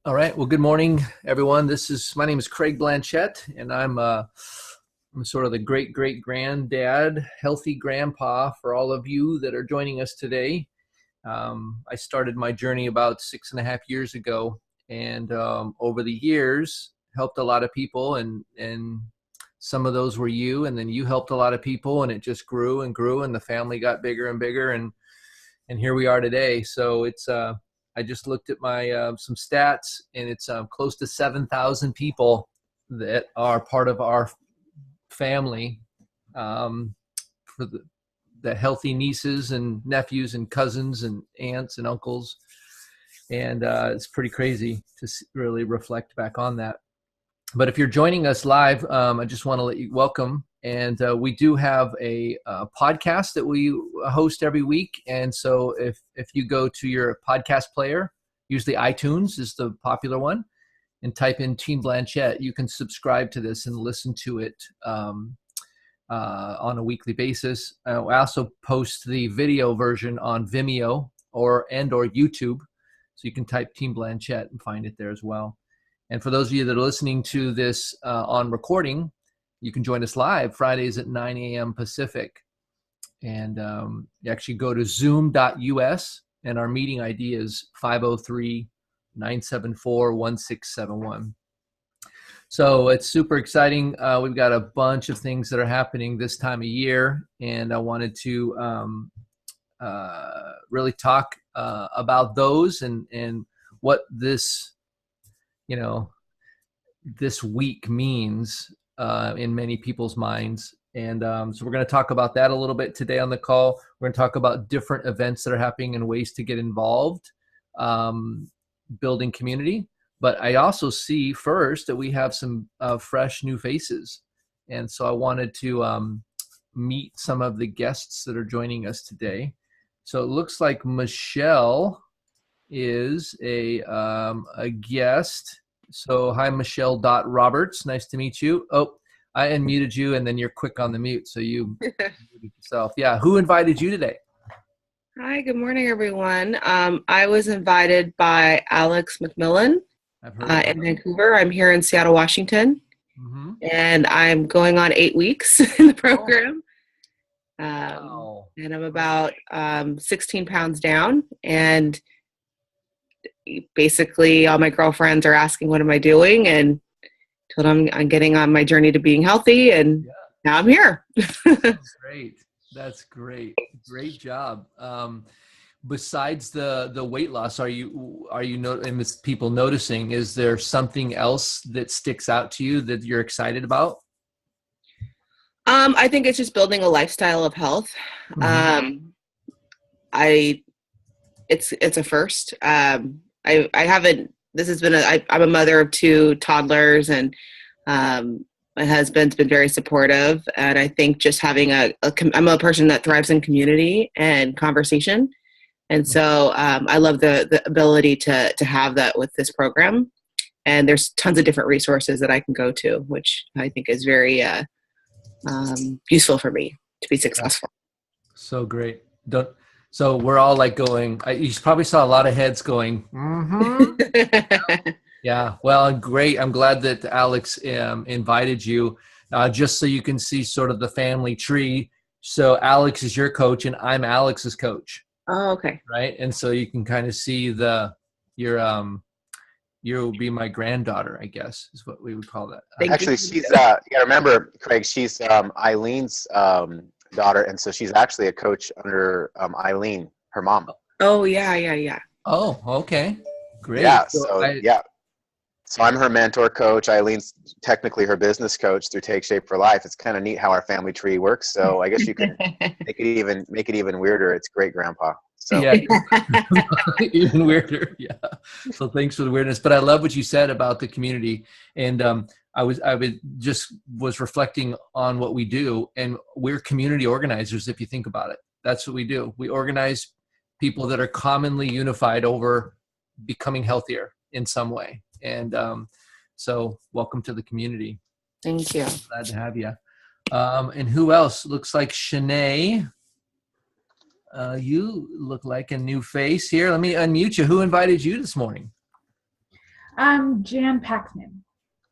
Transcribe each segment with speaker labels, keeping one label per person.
Speaker 1: All right. Well, good morning, everyone. My name is Craig Blanchette, and I'm sort of the great great granddad, healthy grandpa for all of you that are joining us today. I started my journey about 6.5 years ago, and over the years helped a lot of people, and some of those were you, and then you helped a lot of people, and it just grew and grew, and the family got bigger and bigger, and here we are today. So I just looked at my some stats, and it's close to 7,000 people that are part of our family, for the healthy nieces and nephews and cousins and aunts and uncles. And it's pretty crazy to really reflect back on that. But if you're joining us live, I just want to let you welcome. And we do have a podcast that we host every week. And so if you go to your podcast player, usually iTunes is the popular one, and type in Team Blanchette, you can subscribe to this and listen to it on a weekly basis. I also post the video version on Vimeo or YouTube. So you can type Team Blanchette and find it there as well. And for those of you that are listening to this on recording, you can join us live Fridays at 9 a.m. Pacific. And you actually go to zoom.us, and our meeting ID is 503-974-1671. So it's super exciting. We've got a bunch of things that are happening this time of year, and I wanted to really talk about those and what this week means in many people's minds. And so we're going to talk about that a little bit today on the call. We're going to talk about different events that are happening and ways to get involved, building community. But I also see first that we have some fresh new faces. And so I wanted to meet some of the guests that are joining us today. So it looks like Michelle is a guest. So hi, Michelle Roberts. Nice to meet you. Oh, I unmuted you, and then you're quick on the mute, so you muted yourself. Yeah, who invited you today?
Speaker 2: Hi, good morning, everyone. I was invited by Alex McMillan in Vancouver. I'm here in Seattle, Washington, and I'm going on 8 weeks in the program.
Speaker 1: Wow.
Speaker 2: And I'm about 16 pounds down, and basically all my girlfriends are asking, what am I doing? And told them I'm getting on my journey to being healthy, and now I'm here.
Speaker 1: That's great. That's great. Great job. Besides the weight loss, are you and people noticing, is there something else that sticks out to you that you're excited about?
Speaker 2: I think it's just building a lifestyle of health. It's a first. I haven't, this has been I'm a mother of 2 toddlers, and my husband's been very supportive. And I think just having I'm a person that thrives in community and conversation. And so I love the ability to have that with this program. And there's tons of different resources that I can go to, which I think is very useful for me to be successful.
Speaker 1: So great. So we're all like going, you probably saw a lot of heads going, Yeah, well, great. I'm glad that Alex invited you, just so you can see sort of the family tree. So Alex is your coach, and I'm Alex's coach.
Speaker 2: Oh, okay.
Speaker 1: Right. And so you can kind of see you'll be my granddaughter, I guess, is what we would call that.
Speaker 3: Actually, she's, you gotta remember, Craig, she's Eileen's daughter. And so she's actually a coach under Eileen, her mom.
Speaker 2: Oh, yeah.
Speaker 1: Oh, okay. Great.
Speaker 3: Yeah. So I'm her mentor coach. Eileen's technically her business coach through Take Shape for Life. It's kind of neat how our family tree works. So I guess you can make it even weirder. It's great, Grandpa. So.
Speaker 1: Yeah, even weirder. Yeah. So thanks for the weirdness. But I love what you said about the community. And I was reflecting on what we do, and we're community organizers. If you think about it, that's what we do. We organize people that are commonly unified over becoming healthier in some way. And so welcome to the community.
Speaker 2: Thank you.
Speaker 1: Glad to have you. And who else? Looks like Shanae. You look like a new face here. Let me unmute you. Who invited you this morning?
Speaker 4: I'm Jan Paxman.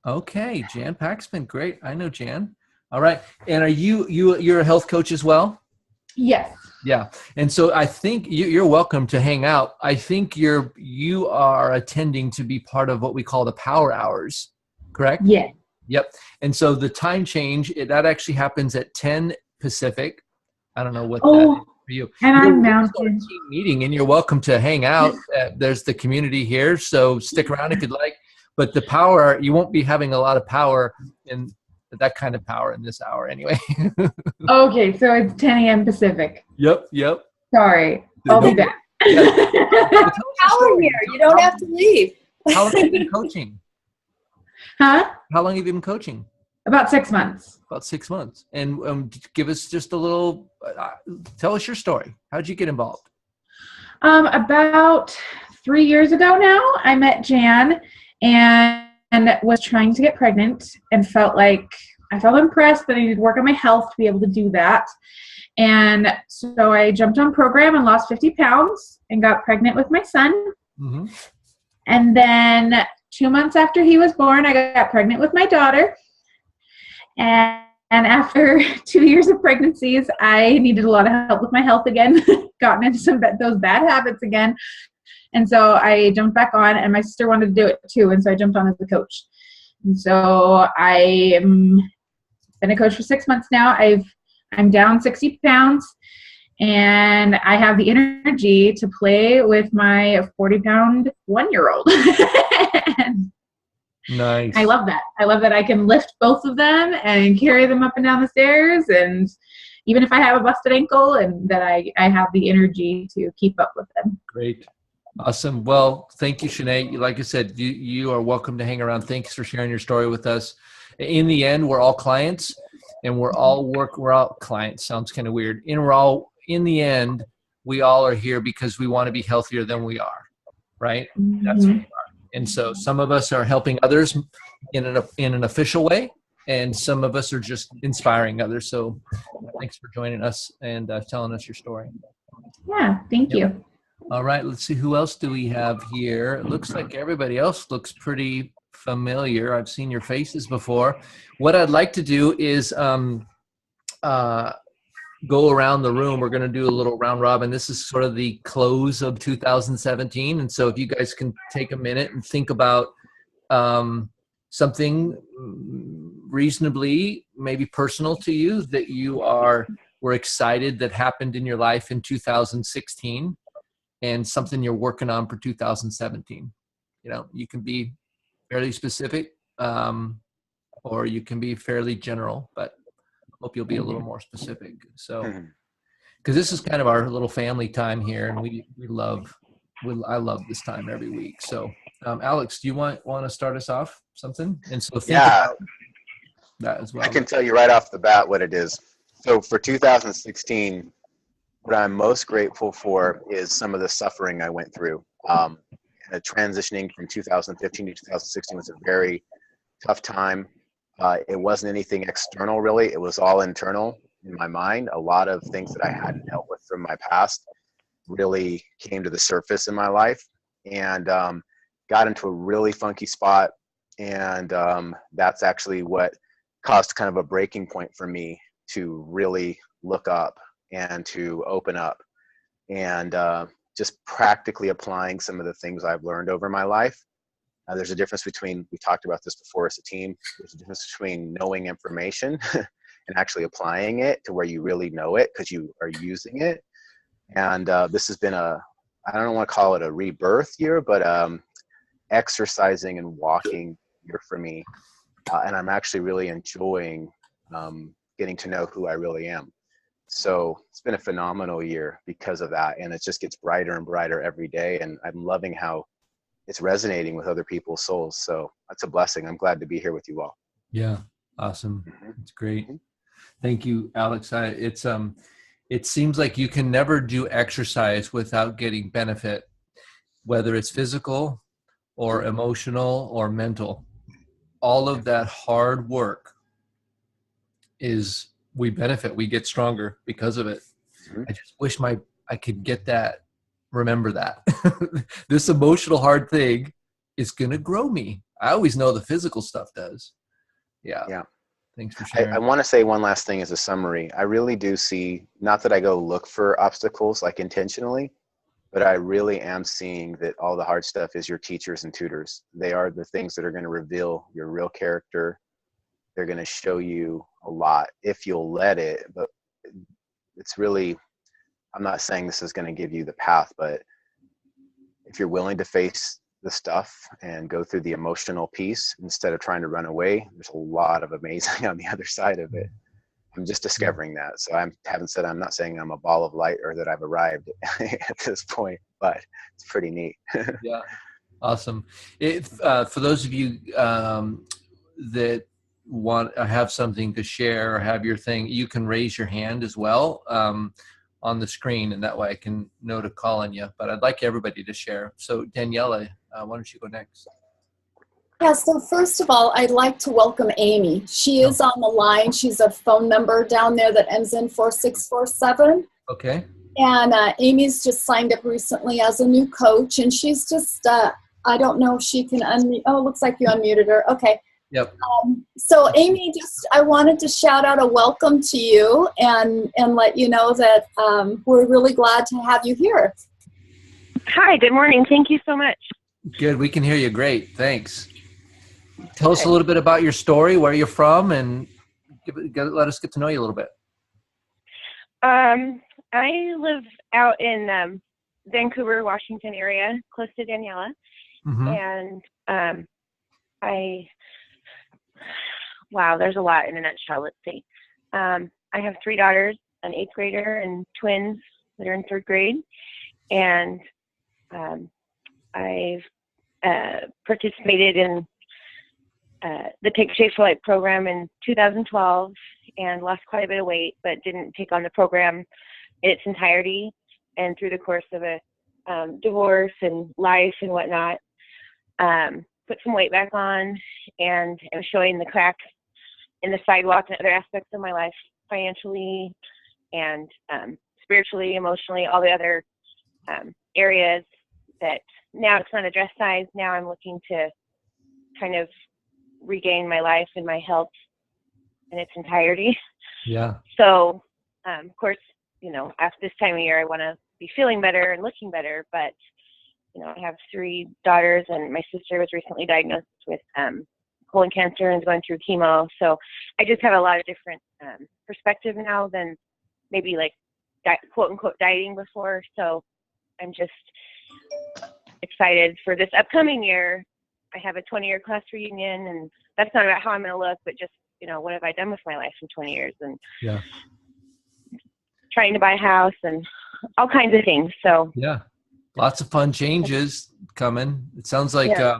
Speaker 1: Okay, Jan Paxman, great. I know Jan. All right, and are you're a health coach as well?
Speaker 4: Yes.
Speaker 1: Yeah, and so I think you're welcome to hang out. I think you are attending to be part of what we call the Power Hours, correct?
Speaker 4: Yeah.
Speaker 1: Yep. And so the time change that actually happens at 10 Pacific. I don't know what that is for you.
Speaker 4: And
Speaker 1: You're
Speaker 4: I'm
Speaker 1: welcome to our
Speaker 4: Mountain.
Speaker 1: team meeting, and you're welcome to hang out. There's the community here, so stick around if you'd like. But the power, you won't be having a lot of power in that kind of power in this hour anyway.
Speaker 4: Okay, so it's 10 a.m. Pacific.
Speaker 1: Yep.
Speaker 4: Sorry, I'll be back.
Speaker 1: Yeah. Well, tell us your
Speaker 2: Power
Speaker 1: story.
Speaker 2: here. You don't have to leave.
Speaker 1: How long have you been coaching?
Speaker 4: Huh?
Speaker 1: How long have you been coaching?
Speaker 4: About 6 months.
Speaker 1: About 6 months. And give us just a little, tell us your story. How'd you get involved?
Speaker 4: About 3 years ago now, I met Jan and was trying to get pregnant and felt impressed that I needed to work on my health to be able to do that. And so I jumped on program and lost 50 pounds and got pregnant with my son.
Speaker 1: Mm-hmm.
Speaker 4: And then 2 months after he was born, I got pregnant with my daughter. And after 2 years of pregnancies, I needed a lot of help with my health again, gotten into those bad habits again. And so I jumped back on, and my sister wanted to do it too. And so I jumped on as a coach. And so I've been a coach for 6 months now. I'm down 60 pounds, and I have the energy to play with my 40-pound 1-year-old.
Speaker 1: Nice.
Speaker 4: I love that. I love that I can lift both of them and carry them up and down the stairs. And even if I have a busted ankle, and that I have the energy to keep up with them.
Speaker 1: Great. Awesome. Well, thank you, Shanae. Like I said, you are welcome to hang around. Thanks for sharing your story with us. In the end, we're all clients, and we're all clients. Sounds kind of weird. In the end, we all are here because we want to be healthier than we are, right?
Speaker 4: Mm-hmm.
Speaker 1: That's who we are. And so some of us are helping others in an official way, and some of us are just inspiring others. So thanks for joining us and telling us your story.
Speaker 4: Yeah, thank you.
Speaker 1: All right, let's see, who else do we have here? It looks like everybody else looks pretty familiar. I've seen your faces before. What I'd like to do is go around the room. We're going to do a little round robin. This is sort of the close of 2017. And so if you guys can take a minute and think about something reasonably maybe personal to you that you were excited that happened in your life in 2016, and something you're working on for 2017. You can be fairly specific, or you can be fairly general, but hope you'll be a little more specific. So, because this is kind of our little family time here, and I love this time every week. So, Alex, do you want to start us off something? And so think about that as well.
Speaker 3: I can tell you right off the bat what it is. So for 2016, what I'm most grateful for is some of the suffering I went through. Transitioning from 2015 to 2016 was a very tough time. It wasn't anything external, really. It was all internal in my mind. A lot of things that I hadn't dealt with from my past really came to the surface in my life, and got into a really funky spot. And that's actually what caused kind of a breaking point for me to really look up and to open up, and just practically applying some of the things I've learned over my life. There's a difference between, we talked about this before as a team, there's a difference between knowing information and actually applying it to where you really know it because you are using it. And this has been I don't want to call it a rebirth year, but exercising and walking year for me. And I'm actually really enjoying getting to know who I really am. So it's been a phenomenal year because of that. And it just gets brighter and brighter every day. And I'm loving how it's resonating with other people's souls. So that's a blessing. I'm glad to be here with you all.
Speaker 1: Yeah. Awesome. It's great. Thank you, Alex. It seems like you can never do exercise without getting benefit, whether it's physical or emotional or mental. All of that hard work we benefit, we get stronger because of it. I just wish I could get that, remember that. This emotional hard thing is going to grow me. I always know the physical stuff does. Yeah.
Speaker 3: Yeah.
Speaker 1: Thanks for sharing.
Speaker 3: I want to say one last thing as a summary. I really do see, not that I go look for obstacles like intentionally, but I really am seeing that all the hard stuff is your teachers and tutors. They are the things that are going to reveal your real character. They're going to show you a lot if you'll let it. But it's really, I'm not saying this is going to give you the path, but if you're willing to face the stuff and go through the emotional piece instead of trying to run away, there's a lot of amazing on the other side of it. I'm just discovering that. So I'm not saying I'm a ball of light or that I've arrived at this point, but it's pretty neat.
Speaker 1: Yeah. Awesome. For those of you that want to have something to share or have your thing, you can raise your hand as well on the screen, and that way I can know to call on you. But I'd like everybody to share. So Daniela, why don't you go next?
Speaker 5: Yeah, so first of all, I'd like to welcome Amy. She is on the line. She's a phone number down there that ends in 4647.
Speaker 1: Okay.
Speaker 5: And Amy's just signed up recently as a new coach, and she's just, I don't know if she can unmute. Oh, looks like you unmuted her. Okay.
Speaker 1: Yep.
Speaker 5: So Amy, I wanted to shout out a welcome to you and let you know that we're really glad to have you here.
Speaker 6: Hi, good morning. Thank you so much.
Speaker 1: Good. We can hear you. Great. Thanks. Tell us a little bit about your story, where you're from, and let us get to know you a little bit.
Speaker 6: I live out in Vancouver, Washington area, close to Daniela.
Speaker 1: Mm-hmm.
Speaker 6: And wow, there's a lot in a nutshell. Let's see. I have 3 daughters, an 8th grader and twins that are in 3rd grade. And I've participated in the Take Shape for Life program in 2012 and lost quite a bit of weight, but didn't take on the program in its entirety. And through the course of a divorce and life and whatnot, put some weight back on, and am showing the cracks in the sidewalk and other aspects of my life, financially and spiritually, emotionally, all the other areas that now it's not a dress size. Now I'm looking to kind of regain my life and my health in its entirety.
Speaker 1: Yeah.
Speaker 6: So, of course, after this time of year, I want to be feeling better and looking better, but I have 3 daughters, and my sister was recently diagnosed with colon cancer and is going through chemo. So I just have a lot of different perspective now than maybe like quote unquote dieting before. So I'm just excited for this upcoming year. I have a 20-year class reunion, and that's not about how I'm going to look, but just, what have I done with my life in 20 years? And
Speaker 1: yeah,
Speaker 6: trying to buy a house and all kinds of things. So
Speaker 1: yeah, lots of fun changes coming. It sounds like,
Speaker 6: yeah.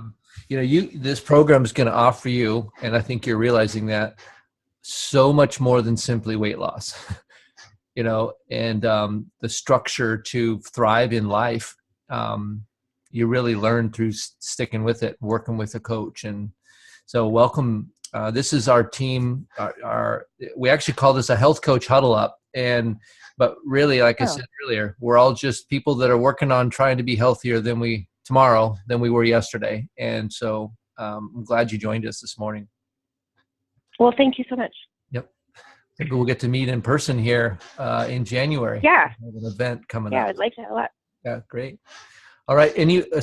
Speaker 1: This program is going to offer you, and I think you're realizing that, so much more than simply weight loss, and the structure to thrive in life. You really learn through sticking with it, working with a coach. And so welcome. This is our team. We actually call this a health coach huddle up. But really, like I said earlier, we're all just people that are working on trying to be healthier tomorrow than we were yesterday. And so I'm glad you joined us this morning.
Speaker 6: Well, thank you so much.
Speaker 1: Yep. Maybe we'll get to meet in person here in January.
Speaker 6: Yeah.
Speaker 1: We have an event coming up.
Speaker 6: Yeah, I'd like that a lot.
Speaker 1: Yeah, great. All right.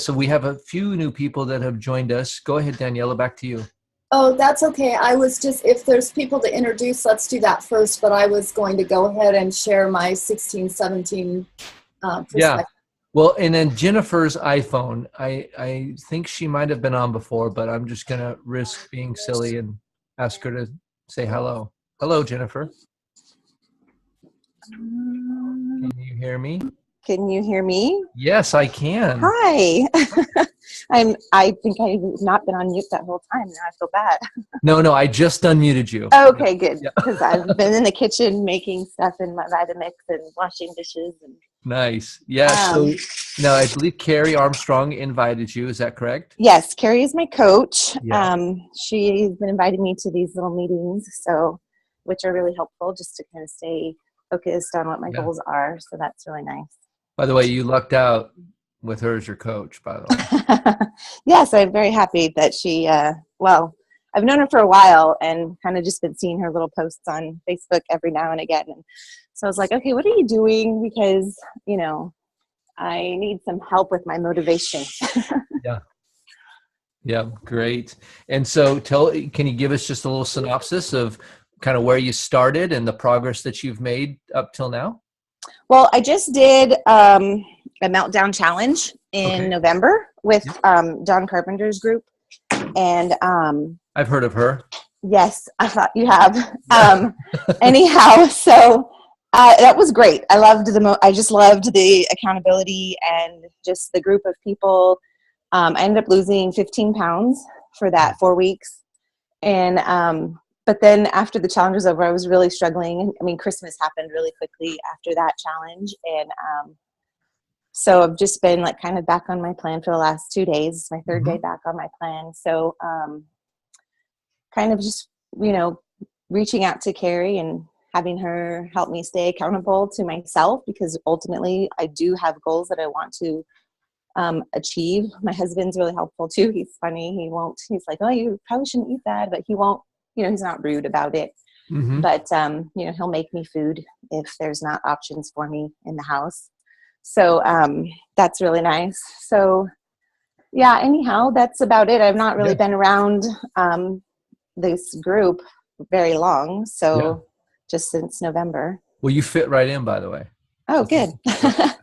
Speaker 1: So we have a few new people that have joined us. Go ahead, Daniela, back to you.
Speaker 5: Oh, that's okay. I was just, if there's people to introduce, let's do that first. But I was going to go ahead and share my 16, 17 perspective.
Speaker 1: Yeah. Well, and then Jennifer's iPhone. I think she might have been on before, but I'm just going to risk being silly and ask her to say hello. Hello, Jennifer. Can you hear me?
Speaker 7: Can you hear me?
Speaker 1: Yes, I can.
Speaker 7: Hi. I think I've not been on mute that whole time. Now I feel bad.
Speaker 1: No, I just unmuted you.
Speaker 7: Okay, good.
Speaker 1: Yeah.
Speaker 7: Because I've been in the kitchen making stuff in my Vitamix and washing dishes. And
Speaker 1: nice. Yeah. So now I believe Carrie Armstrong invited you. Is that correct?
Speaker 7: Yes, Carrie is my coach.
Speaker 1: Yeah.
Speaker 7: She's been inviting me to these little meetings, which are really helpful just to kind of stay focused on what my goals are. So that's really nice.
Speaker 1: By the way, you lucked out with her as your coach, by the way.
Speaker 7: Yes, I'm very happy that she, well, I've known her for a while and kind of just been seeing her little posts on Facebook every now and again. And so I was like, okay, what are you doing? Because, you know, I need some help with my motivation.
Speaker 1: Yeah. Yeah, great. And so can you give us just a little synopsis of kind of where you started and the progress that you've made up till now?
Speaker 7: Well, I just did a Meltdown Challenge in November with John Carpenter's group. And
Speaker 1: I've heard of her.
Speaker 7: yes, I thought you have. Anyhow, so that was great. I loved I just loved the accountability and just the group of people. I ended up losing 15 pounds for that 4 weeks. And but then after the challenge was over, I was really struggling. I mean, Christmas happened really quickly after that challenge. And so I've just been like kind of back on my plan for the last 2 days. It's my third day back on my plan. So kind of just, you know, reaching out to Carrie and having her help me stay accountable to myself, because ultimately I do have goals that I want to achieve. My husband's really helpful too. He's funny. He's like, oh, you probably shouldn't eat that, but he won't, you know, he's not rude about it. But, you know, he'll make me food if there's not options for me in the house. So that's really nice. So yeah, anyhow, that's about it. I've not really been around this group very long. So just since November.
Speaker 1: Well, you fit right in, by the way.
Speaker 7: Oh, good.
Speaker 1: A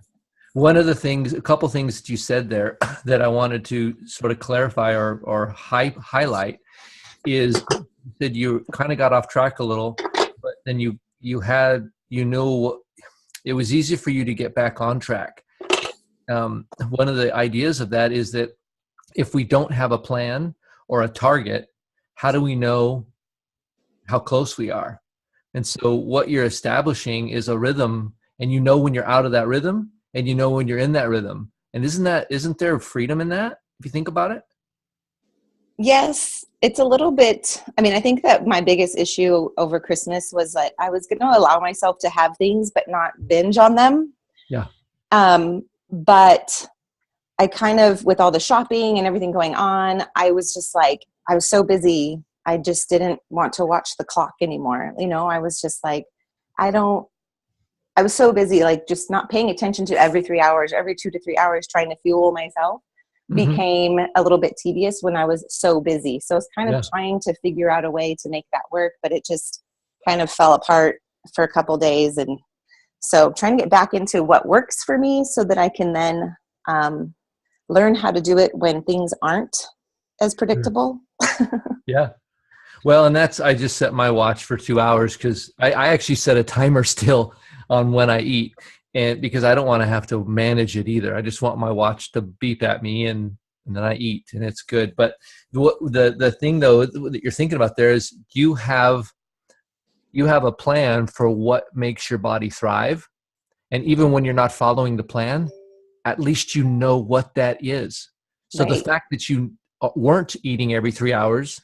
Speaker 1: couple things that you said there that I wanted to sort of clarify or highlight is that you kind of got off track a little, but then it was easy for you to get back on track. One of the ideas of that is that if we don't have a plan or a target, how do we know how close we are? And so what you're establishing is a rhythm, and you know when you're out of that rhythm, and you know when you're in that rhythm. And isn't there freedom in that, if you think about it?
Speaker 7: Yes, it's a little bit. I mean, I think that my biggest issue over Christmas was that I was going to allow myself to have things, but not binge on them.
Speaker 1: Yeah.
Speaker 7: But I kind of, with all the shopping and everything going on, I was just like, I was so busy. I just didn't want to watch the clock anymore. You know, I was just like, I was so busy, like just not paying attention to every 3 hours, every 2 to 3 hours, trying to fuel myself became a little bit tedious when I was so busy. So I was kind of trying to figure out a way to make that work, but it just kind of fell apart for a couple days. And so trying to get back into what works for me so that I can then learn how to do it when things aren't as predictable.
Speaker 1: Yeah. Well, and I just set my watch for 2 hours because I actually set a timer still on when I eat, and because I don't want to have to manage it either. I just want my watch to beep at me and then I eat, and it's good. But the thing though that you're thinking about there is you have a plan for what makes your body thrive. And even when you're not following the plan, at least you know what that is. So the fact that you weren't eating every 3 hours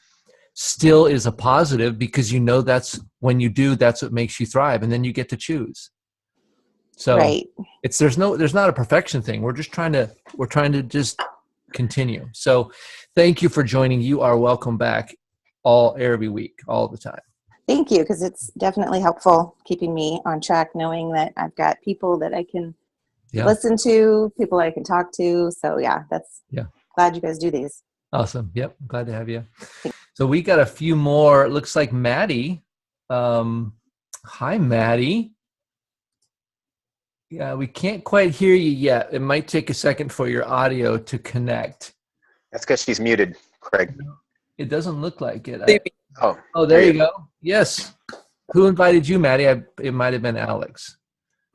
Speaker 1: still is a positive, because you know that's when you do, that's what makes you thrive, and then you get to choose. So there's not a perfection thing. We're trying to just continue. So thank you for joining. You are welcome back every week, all the time.
Speaker 7: Thank you, because it's definitely helpful keeping me on track, knowing that I've got people that I can listen to, people I can talk to. So glad you guys do these.
Speaker 1: Awesome. Yep. Glad to have you. So we got a few more. It looks like Maddie. Hi, Maddie. Yeah, we can't quite hear you yet. It might take a second for your audio to connect.
Speaker 3: That's because she's muted, Craig.
Speaker 1: It doesn't look like it. There you go. Yes. Who invited you, Maddie? It might have been Alex.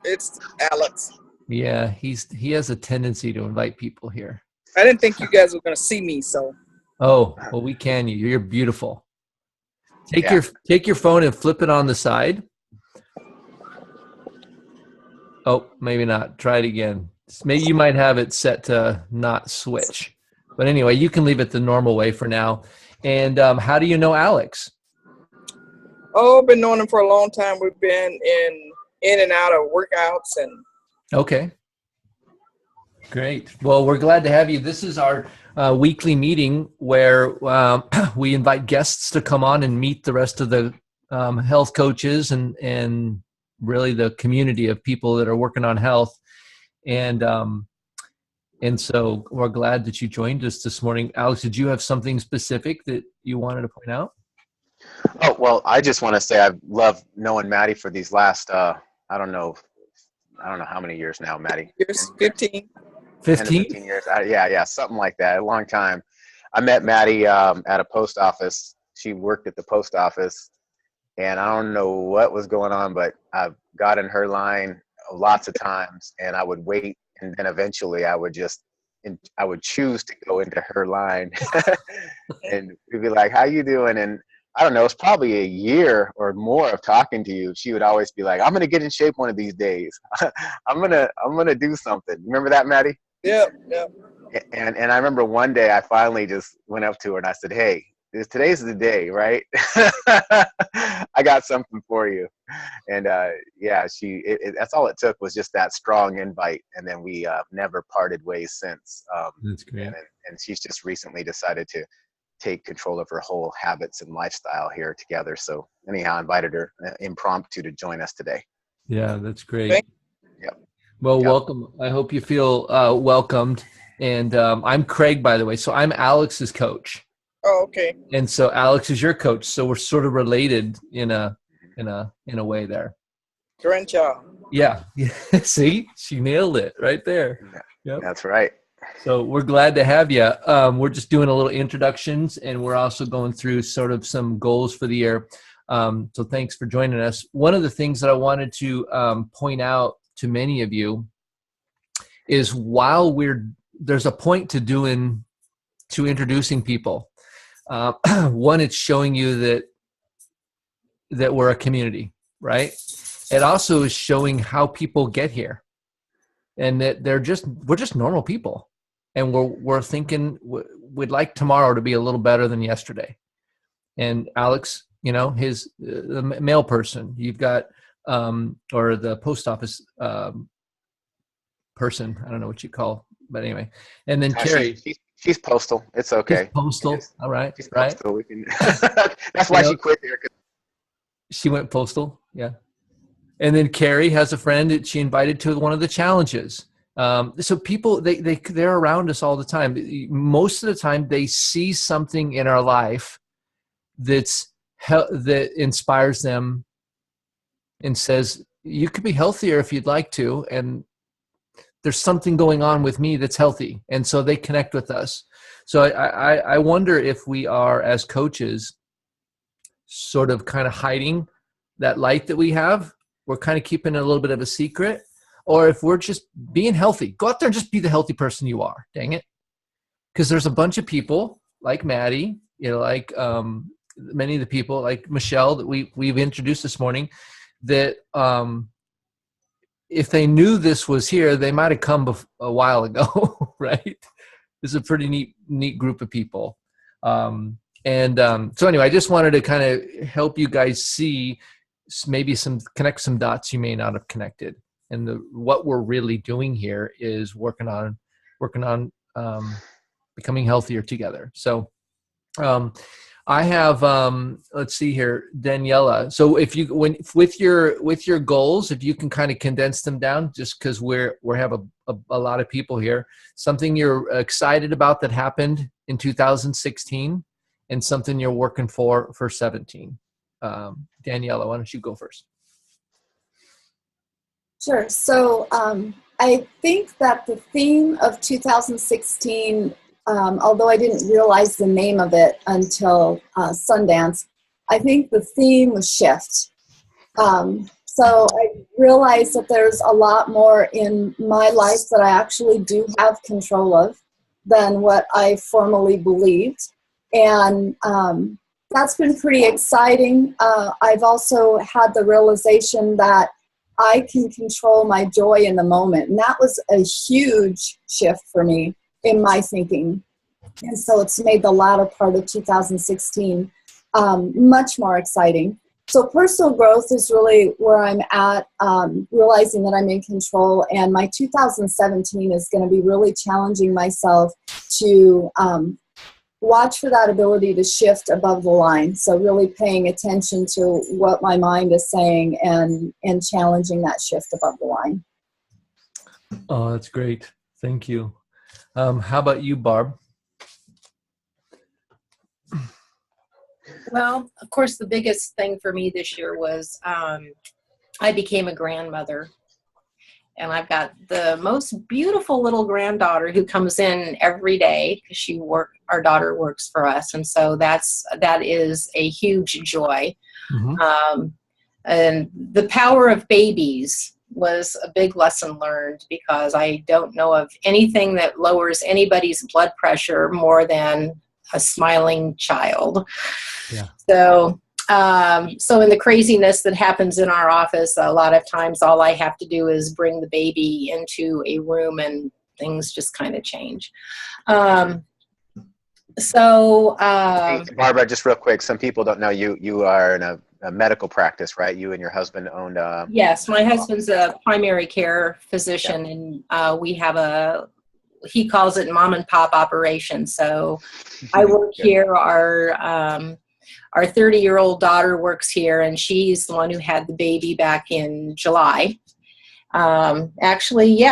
Speaker 8: It's Alex.
Speaker 1: Yeah, he has a tendency to invite people here.
Speaker 8: I didn't think you guys were going to see me, so.
Speaker 1: Oh, well, we can. You're beautiful. Take your phone and flip it on the side. Oh, maybe not. Try it again. Maybe you might have it set to not switch. But anyway, you can leave it the normal way for now. And how do you know Alex?
Speaker 8: Oh, I've been knowing him for a long time. We've been in and out of workouts and.
Speaker 1: Okay. Great. Well, we're glad to have you. This is our weekly meeting where we invite guests to come on and meet the rest of the health coaches and really the community of people that are working on health. And so we're glad that you joined us this morning. Alex, did you have something specific that you wanted to point out?
Speaker 3: Oh, well, I just want to say I've loved knowing Maddie for these last, I don't know how many years now, Maddie.
Speaker 8: Years, 15.
Speaker 1: 15
Speaker 3: years. Yeah, something like that. A long time. I met Maddie at a post office. She worked at the post office, and I don't know what was going on, but I got in her line lots of times, and I would wait, and then eventually I would choose to go into her line, and we'd be like, "How you doing?" And I don't know, it's probably a year or more of talking to you. She would always be like, "I'm gonna get in shape one of these days. I'm gonna do something." Remember that, Maddie?
Speaker 8: Yeah.
Speaker 3: And I remember one day I finally just went up to her and I said, "Hey, today's the day, right? I got something for you." And that's all it took was just that strong invite, and then we never parted ways since.
Speaker 1: That's great.
Speaker 3: And she's just recently decided to take control of her whole habits and lifestyle here together. So anyhow, I invited her impromptu to join us today.
Speaker 1: Yeah, that's great.
Speaker 3: Yep.
Speaker 1: Well, welcome. I hope you feel welcomed. And I'm Craig, by the way. So I'm Alex's coach.
Speaker 8: Oh, okay.
Speaker 1: And so Alex is your coach. So we're sort of related in a way there.
Speaker 8: Grandchild.
Speaker 1: Yeah. See, she nailed it right there.
Speaker 3: Yep. That's right.
Speaker 1: So we're glad to have you. We're just doing a little introductions, and we're also going through sort of some goals for the year. So thanks for joining us. One of the things that I wanted to point out to many of you is while there's a point to introducing people. One, it's showing you that we're a community, right? It also is showing how people get here, and that we're just normal people. And we're thinking we'd like tomorrow to be a little better than yesterday. And Alex, the mail person, you've got, or the post office person, I don't know what you call, but anyway. And then Carrie.
Speaker 3: She's postal. It's okay.
Speaker 1: She's postal. All right.
Speaker 3: She's
Speaker 1: right.
Speaker 3: Postal. We can, that's why she quit here.
Speaker 1: She went postal. Yeah. And then Carrie has a friend that she invited to one of the challenges. So people, they're around us all the time. Most of the time they see something in our life that inspires them and says, you could be healthier if you'd like to. And there's something going on with me that's healthy. And so they connect with us. So I wonder if we are, as coaches, sort of kind of hiding that light that we have. We're kind of keeping it a little bit of a secret. Or if we're just being healthy, go out there and just be the healthy person you are. Dang it. Because there's a bunch of people like Maddie, like many of the people like Michelle that we've introduced this morning that if they knew this was here, they might have come a while ago, right? This is a pretty neat group of people. So anyway, I just wanted to kind of help you guys see maybe connect some dots you may not have connected. And what we're really doing here is working on becoming healthier together. So I have let's see here, Daniela. So if you with your goals, if you can kind of condense them down, just because we have a lot of people here, something you're excited about that happened in 2016, and something you're working for 17. Daniela, why don't you go first?
Speaker 5: Sure. So I think that the theme of 2016, although I didn't realize the name of it until Sundance, I think the theme was shift. So I realized that there's a lot more in my life that I actually do have control of than what I formerly believed. And that's been pretty exciting. I've also had the realization that I can control my joy in the moment. And that was a huge shift for me in my thinking. And so it's made the latter part of 2016 much more exciting. So personal growth is really where I'm at, realizing that I'm in control. And my 2017 is going to be really challenging myself to watch for that ability to shift above the line. So really paying attention to what my mind is saying and challenging that shift above the line.
Speaker 1: Oh, that's great. Thank you. How about you, Barb?
Speaker 9: Well, of course, the biggest thing for me this year was I became a grandmother. And I've got the most beautiful little granddaughter who comes in every day because our daughter works for us. And so that is a huge joy. Mm-hmm. And the power of babies was a big lesson learned, because I don't know of anything that lowers anybody's blood pressure more than a smiling child.
Speaker 1: Yeah.
Speaker 9: So in the craziness that happens in our office, a lot of times all I have to do is bring the baby into a room and things just kind of change.
Speaker 3: Hey, Barbara, just real quick, some people don't know you are in a medical practice, right? You and your husband owned
Speaker 9: Yes, my husband's a primary care physician, and we have he calls it mom and pop operation. So I work here. Our 30-year-old daughter works here, and she's the one who had the baby back in July. Actually,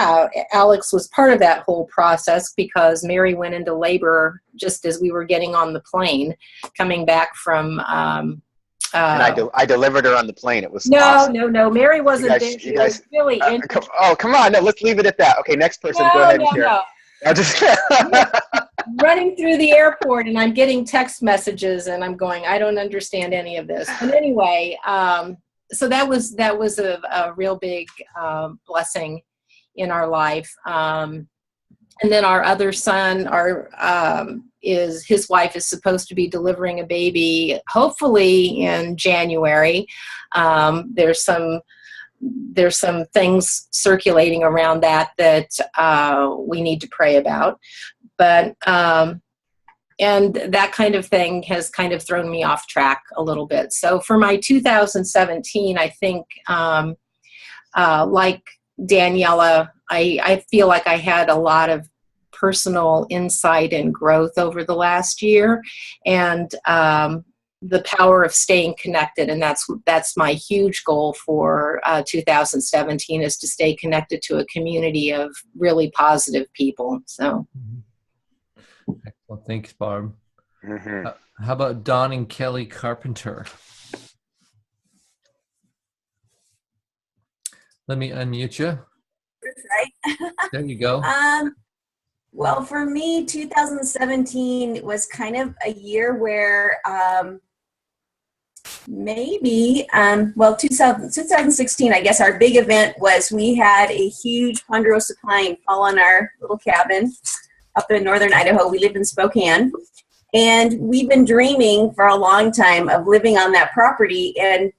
Speaker 9: Alex was part of that whole process, because Mary went into labor just as we were getting on the plane, coming back from... and
Speaker 3: I delivered her on the plane. It was
Speaker 9: no,
Speaker 3: awesome.
Speaker 9: No. Mary wasn't there. She was really
Speaker 3: come on. No, let's leave it at that. Okay, next person. Go ahead and share.
Speaker 9: No.
Speaker 3: I'll just
Speaker 9: running through the airport, and I'm getting text messages, and I'm going, I don't understand any of this. But anyway, so that was a real big blessing in our life. And then our other son, his wife is supposed to be delivering a baby, hopefully in January. There's some things circulating around that we need to pray about. But, and that kind of thing has kind of thrown me off track a little bit. So for my 2017, I think, like Daniela, I feel like I had a lot of personal insight and growth over the last year, and the power of staying connected. And that's my huge goal for 2017, is to stay connected to a community of really positive people. So.
Speaker 1: Well, thanks, Barb.
Speaker 3: Mm-hmm.
Speaker 1: How about Don and Kelly Carpenter? Let me unmute you.
Speaker 10: Right.
Speaker 1: There you go.
Speaker 10: Well, for me, 2017 was kind of a year where 2016, I guess our big event was we had a huge ponderosa pine fall on our little cabin up in northern Idaho. We live in Spokane, and we've been dreaming for a long time of living on that property. And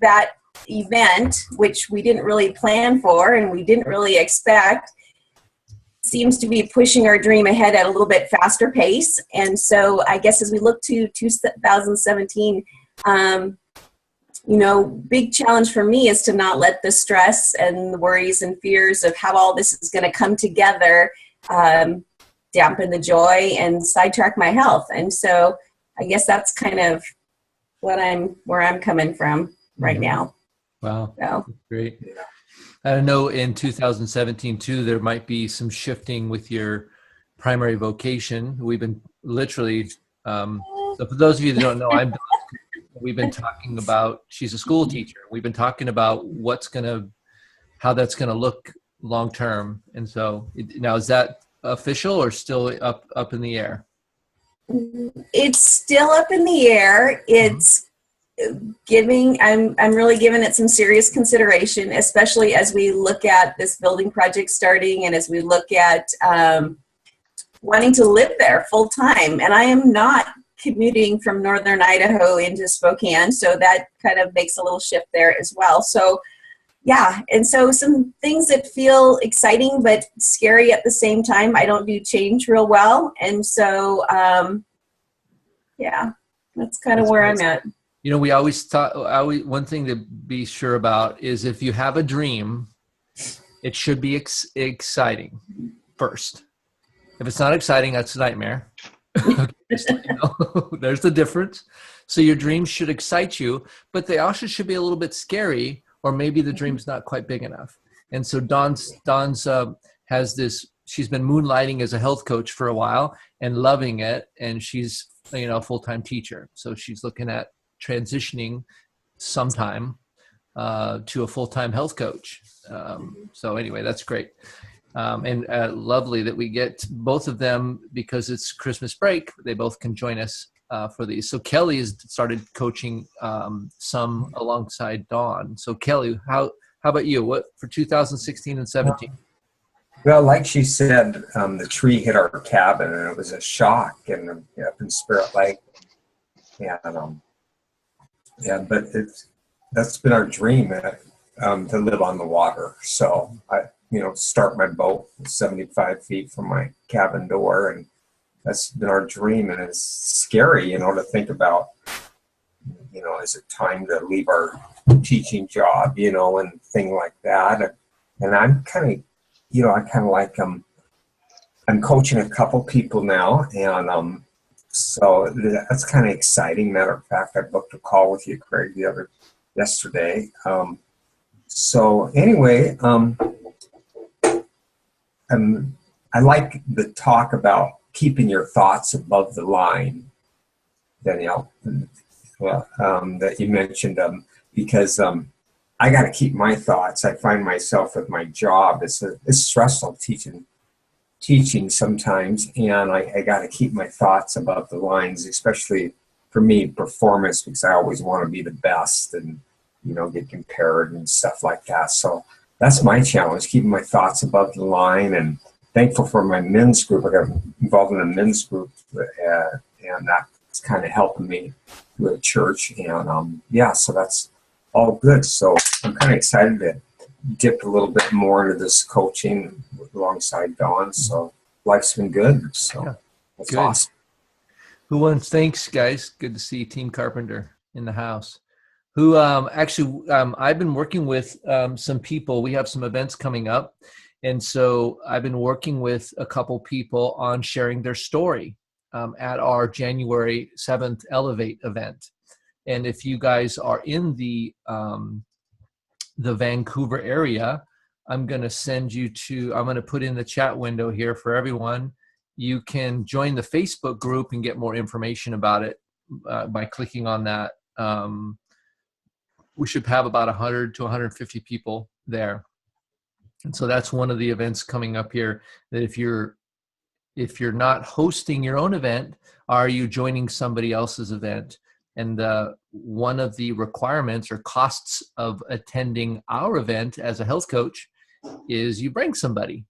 Speaker 10: that event, which we didn't really plan for and we didn't really expect, seems to be pushing our dream ahead at a little bit faster pace. And so I guess as we look to 2017, big challenge for me is to not let the stress and the worries and fears of how all this is going to come together dampen the joy and sidetrack my health. And so I guess that's kind of where I'm coming from right now.
Speaker 1: Wow.
Speaker 10: So.
Speaker 1: Great. I know in 2017 too, there might be some shifting with your primary vocation. We've been literally, so for those of you that don't know, we've been talking about, she's a school teacher. We've been talking about how that's going to look long-term. And so now, is that official or still up in the air?
Speaker 10: It's still up in the air. It's I'm really giving it some serious consideration, especially as we look at this building project starting and as we look at wanting to live there full time. And I am not commuting from northern Idaho into Spokane, so that kind of makes a little shift there as well. So yeah, and so some things that feel exciting but scary at the same time. I don't do change real well, and so yeah, that's kind of where I'm at.
Speaker 1: You know, we always thought, one thing to be sure about is if you have a dream, it should be exciting first. If it's not exciting, that's a nightmare. There's the difference. So your dreams should excite you, but they also should be a little bit scary, or maybe the dream's not quite big enough. And so Dawn's has this, she's been moonlighting as a health coach for a while and loving it. And she's, a full-time teacher. So she's looking at transitioning sometime to a full-time health coach. So anyway, that's great. And lovely that we get both of them because it's Christmas break. They both can join us for these. So Kelly has started coaching some alongside Dawn. So Kelly, how about you? What for 2016 and 17?
Speaker 11: Well, like she said, the tree hit our cabin, and it was a shock, and up in Spirit Lake, but that's been our dream to live on the water. So I, start my boat 75 feet from my cabin door, and that's been our dream. And it's scary, to think about, is it time to leave our teaching job, and thing like that. And I'm kind of, I'm coaching a couple people now, and so that's kind of exciting. Matter of fact, I booked a call with you, Craig, yesterday. So anyway, I like the talk about keeping your thoughts above the line, Danielle, that you mentioned, because I got to keep my thoughts. I find myself with my job, it's stressful teaching sometimes, and I got to keep my thoughts above the lines, especially for me, performance, because I always want to be the best and, get compared and stuff like that. So that's my challenge, keeping my thoughts above the line, and thankful for my men's group. I got involved in a men's group, and that's kind of helping me with a church, and so that's all good. So I'm kind of excited to dip a little bit more into this coaching alongside Dawn. So life's been good. So that's
Speaker 1: good.
Speaker 11: Awesome.
Speaker 1: Who wants? Thanks, guys. Good to see Team Carpenter in the house. Who I've been working with some people. We have some events coming up. And so I've been working with a couple people on sharing their story at our January 7th Elevate event. And if you guys are in the Vancouver area, I'm going to put in the chat window here for everyone. You can join the Facebook group and get more information about it by clicking on that. We should have about 100 to 150 people there. And so that's one of the events coming up here, that if you're not hosting your own event, are you joining somebody else's event? And one of the requirements or costs of attending our event as a health coach is you bring somebody.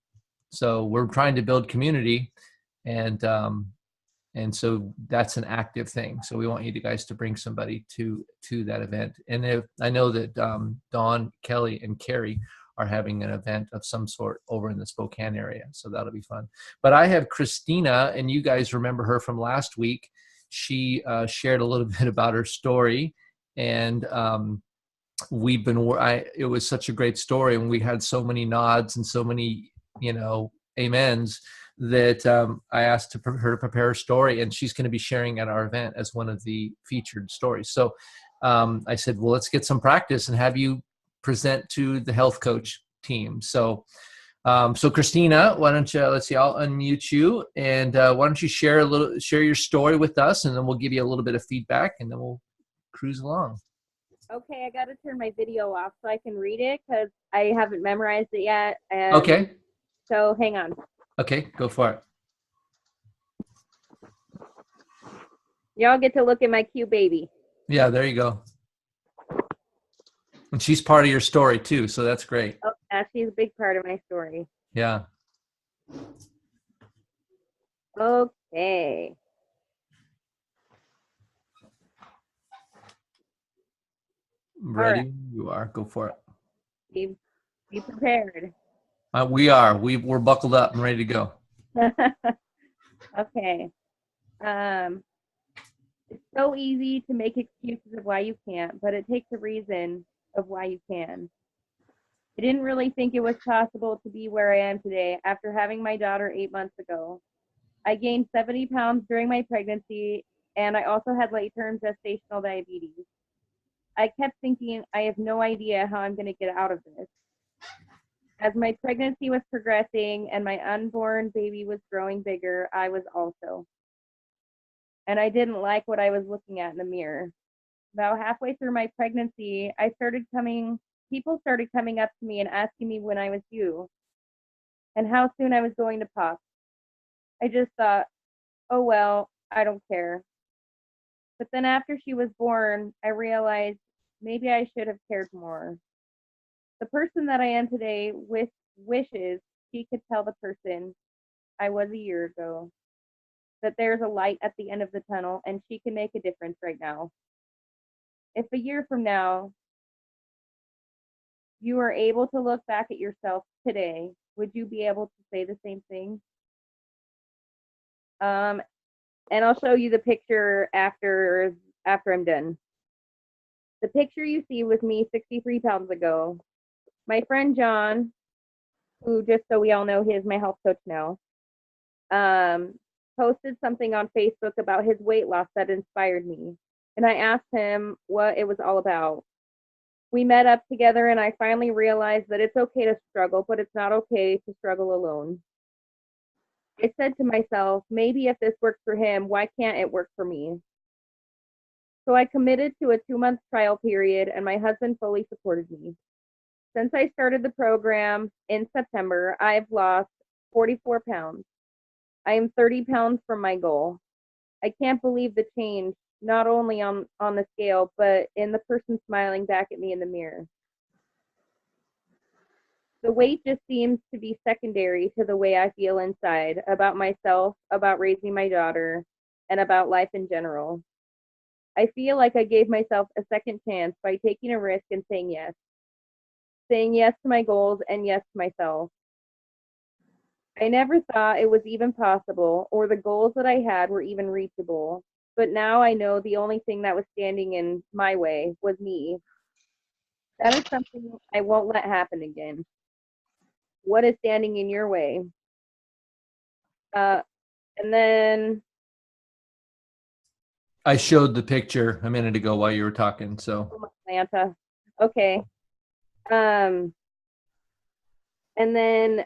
Speaker 1: So we're trying to build community, and so that's an active thing. So we want you guys to bring somebody to that event. And I know that Dawn, Kelly, and Carrie are having an event of some sort over in the Spokane area. So that'll be fun. But I have Christina, and you guys remember her from last week. She shared a little bit about her story, and it was such a great story, and we had so many nods and so many, amens, that I asked her to prepare a story, and she's going to be sharing at our event as one of the featured stories. So I said, well, let's get some practice and have you present to the health coach team. So Christina, why don't you, let's see, I'll unmute you, and why don't you share your story with us, and then we'll give you a little bit of feedback, and then we'll cruise along.
Speaker 12: Okay, I got to turn my video off so I can read it because I haven't memorized it yet.
Speaker 1: Okay.
Speaker 12: So hang on.
Speaker 1: Okay, go for it.
Speaker 12: Y'all get to look at my cute baby.
Speaker 1: Yeah, there you go. And she's part of your story too, so that's great.
Speaker 12: Oh, yeah, she's a big part of my story.
Speaker 1: Yeah.
Speaker 12: Okay.
Speaker 1: Ready?
Speaker 12: Right.
Speaker 1: You are. Go for it.
Speaker 12: Be prepared.
Speaker 1: We are. We're buckled up and ready to go.
Speaker 12: Okay. It's so easy to make excuses of why you can't, but it takes a reason of why you can. I didn't really think it was possible to be where I am today after having my daughter 8 months ago. I gained 70 pounds during my pregnancy, and I also had late-term gestational diabetes. I kept thinking, I have no idea how I'm going to get out of this. As my pregnancy was progressing and my unborn baby was growing bigger, I was also. And I didn't like what I was looking at in the mirror. About halfway through my pregnancy, people started coming up to me and asking me when I was due and how soon I was going to pop. I just thought, oh well, I don't care. But then after she was born, I realized maybe I should have cared more. The person that I am today wishes she could tell the person I was a year ago that there's a light at the end of the tunnel and she can make a difference right now. If a year from now you are able to look back at yourself today, would you be able to say the same thing? And I'll show you the picture after I'm done. The picture you see was me 63 pounds ago. My friend John, who, just so we all know, he is my health coach now, posted something on Facebook about his weight loss that inspired me. And I asked him what it was all about. We met up together and I finally realized that it's okay to struggle, but it's not okay to struggle alone. I said to myself, maybe if this works for him, why can't it work for me? So I committed to a 2-month trial period and my husband fully supported me. Since I started the program in September, I've lost 44 pounds. I am 30 pounds from my goal. I can't believe the change, not only on the scale, but in the person smiling back at me in the mirror. The weight just seems to be secondary to the way I feel inside about myself, about raising my daughter, and about life in general. I feel like I gave myself a second chance by taking a risk and saying yes. Saying yes to my goals and yes to myself. I never thought it was even possible or the goals that I had were even reachable. But now I know the only thing that was standing in my way was me. That is something I won't let happen again. What is standing in your way? And then
Speaker 1: I showed the picture a minute ago while you were talking. So
Speaker 12: Atlanta. Okay. And then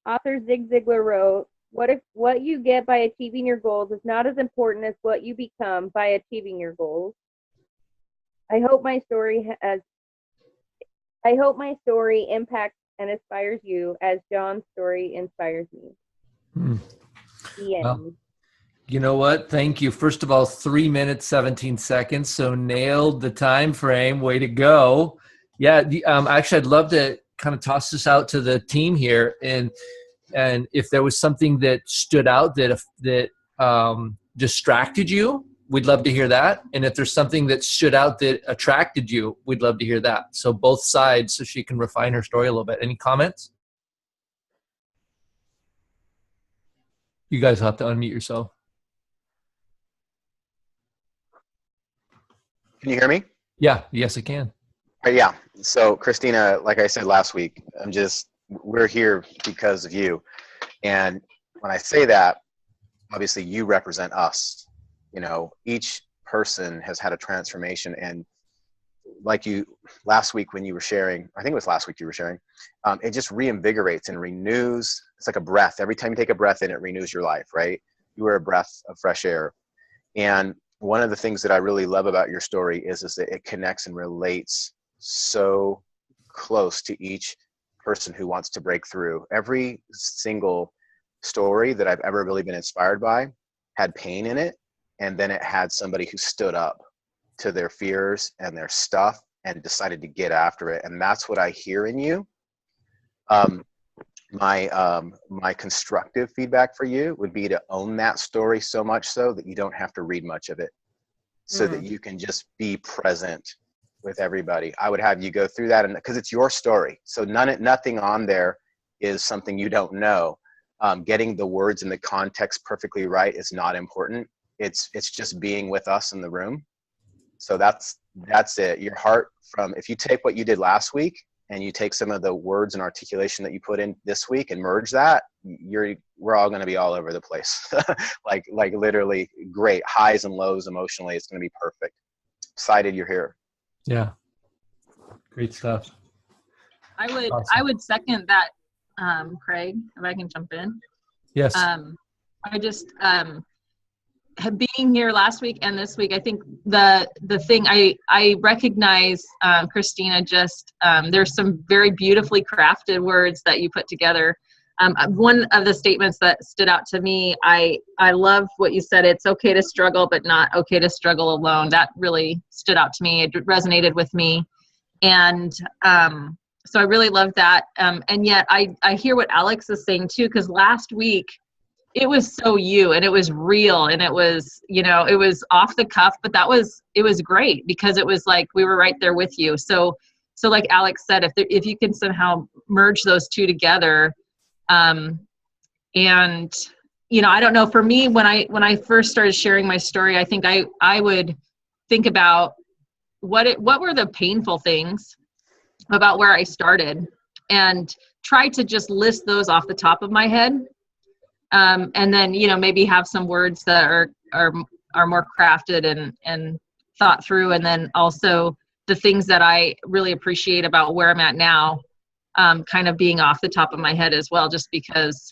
Speaker 12: author Zig Ziglar wrote, what if what you get by achieving your goals is not as important as what you become by achieving your goals? I hope my story impacts and inspires you as John's story inspires me. The end.
Speaker 1: Well, you know what? Thank you. First of all, 3 minutes, 17 seconds. So nailed the time frame. Way to go. Yeah. Actually, I'd love to kind of toss this out to the team here. And if there was something that stood out that distracted you, we'd love to hear that. And if there's something that stood out that attracted you, we'd love to hear that. So both sides, so she can refine her story a little bit. Any comments? You guys will have to unmute yourself.
Speaker 3: Can you hear me?
Speaker 1: Yeah. Yes, I can.
Speaker 3: Yeah. So Christina, like I said last week, we're here because of you. And when I say that, obviously you represent us. You know, each person has had a transformation. And like you, last week when you were sharing, I think it was last week you were sharing, it just reinvigorates and renews. It's like a breath. Every time you take a breath in, it renews your life, right? You are a breath of fresh air. And one of the things that I really love about your story is that it connects and relates so close to each person who wants to break through. Every single story that I've ever really been inspired by had pain in it, and then it had somebody who stood up to their fears and their stuff and decided to get after it. And that's what I hear in you. My constructive feedback for you would be to own that story so much so that you don't have to read much of it, so that you can just be present with everybody. I would have you go through that, and because it's your story, so nothing on there is something you don't know. Getting the words and the context perfectly right is not important. It's just being with us in the room. So that's it. Your heart if you take what you did last week and you take some of the words and articulation that you put in this week and merge that, we're all going to be all over the place. like literally great highs and lows emotionally. It's going to be perfect. Excited you're here.
Speaker 1: Yeah. Great stuff.
Speaker 13: I would second that, Craig, if I can jump in.
Speaker 1: Yes.
Speaker 13: I just being here last week and this week, I think the thing I recognize, Christina, just there's some very beautifully crafted words that you put together. One of the statements that stood out to me, I love what you said. It's okay to struggle, but not okay to struggle alone. That really stood out to me. It resonated with me. And so I really love that. And yet I hear what Alex is saying too, because last week it was so you, and it was real, and it was, it was off the cuff, but it was great because it was like we were right there with you. So like Alex said, if you can somehow merge those two together, and I don't know, for me, when I first started sharing my story, I think I would think about what were the painful things about where I started, and try to just list those off the top of my head. And then, maybe have some words that are more crafted and thought through. And then also the things that I really appreciate about where I'm at now, kind of being off the top of my head as well, just because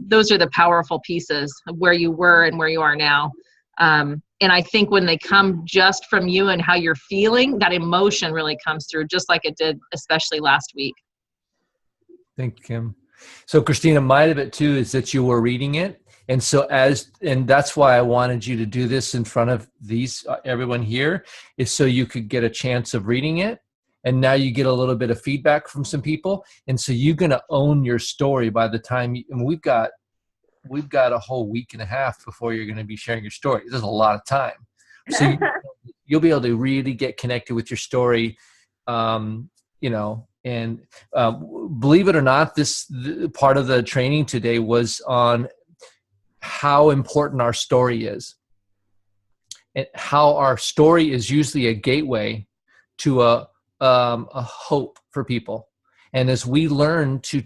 Speaker 13: those are the powerful pieces of where you were and where you are now. And I think when they come just from you and how you're feeling, that emotion really comes through, just like it did, especially last week.
Speaker 1: Thank you, Kim. So Christina, might of it too is that you were reading it. And so and that's why I wanted you to do this in front of everyone here, is so you could get a chance of reading it. And now you get a little bit of feedback from some people. And so you're going to own your story by the time we've got a whole week and a half before you're going to be sharing your story. There's a lot of time. So you'll be able to really get connected with your story, and believe it or not, this part of the training today was on how important our story is, and how our story is usually a gateway to a hope for people. And as we learn to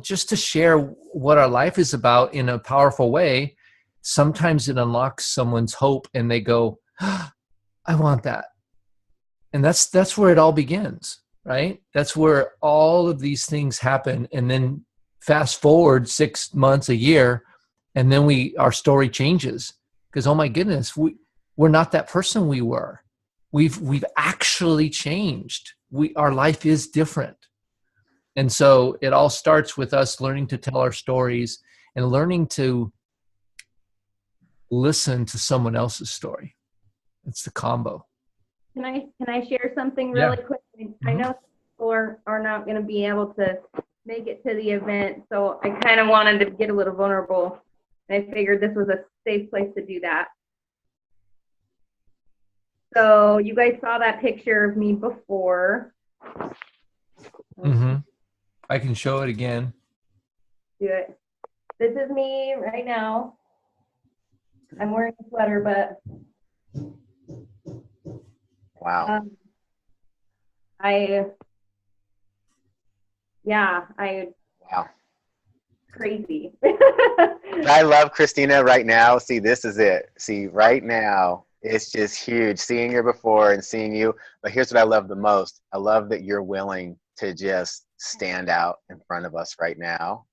Speaker 1: just to share what our life is about in a powerful way, sometimes it unlocks someone's hope and they go, oh, I want that. And that's where it all begins. Right? That's where all of these things happen. And then fast forward 6 months, a year, and then our story changes because, oh my goodness, we're not that person we were. We've actually changed. Our life is different. And so it all starts with us learning to tell our stories and learning to listen to someone else's story. It's the combo.
Speaker 12: Can I share something really quick? I know people are not going to be able to make it to the event, so I kind of wanted to get a little vulnerable. I figured this was a safe place to do that. So you guys saw that picture of me before.
Speaker 1: Mm-hmm. I can show it again.
Speaker 12: Do it. This is me right now. I'm wearing a sweater, but
Speaker 3: wow. Wow.
Speaker 12: Crazy.
Speaker 3: I love Christina right now. See, this is it. See, right now, it's just huge. Seeing her before and seeing you. But here's what I love the most. I love that you're willing to just stand out in front of us right now.